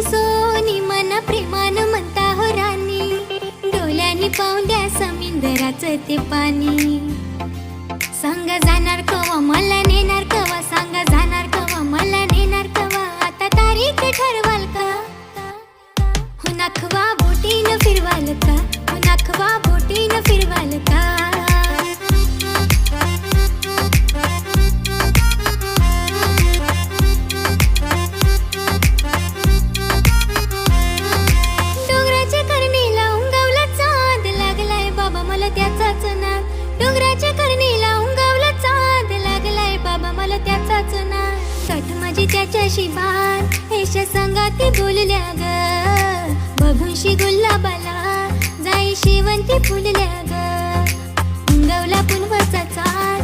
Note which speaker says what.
Speaker 1: Sony मन प्रेमान म्हणता हो राणी, डोळ्यांनी पाहून द्या समुद्राचं ते पाणी. सांग जाणार कवा मला नेणार कवा, सांग जाणार कवा मला नेणार कवा, आता तारीख ठरवाल का? हो नाखवा बोटीनं फिरवाल का, हो नाखवा बोटीनं फिरवाल का? डोंगराच्या करणीला उंगावला चांद, लागलाय बाबा मला त्याचाच नाद. डोंगराच्या करणीला उंगावला चांद, लागलाय बाबा मला त्याचाच नाद. कठ माझी त्याच्याशी बात, हेशा संगाती बोलल्या ग, बघूनशी गुलाबाला जाई शेवंती फुलल्या ग. उंगवला पुनवाचा चांद,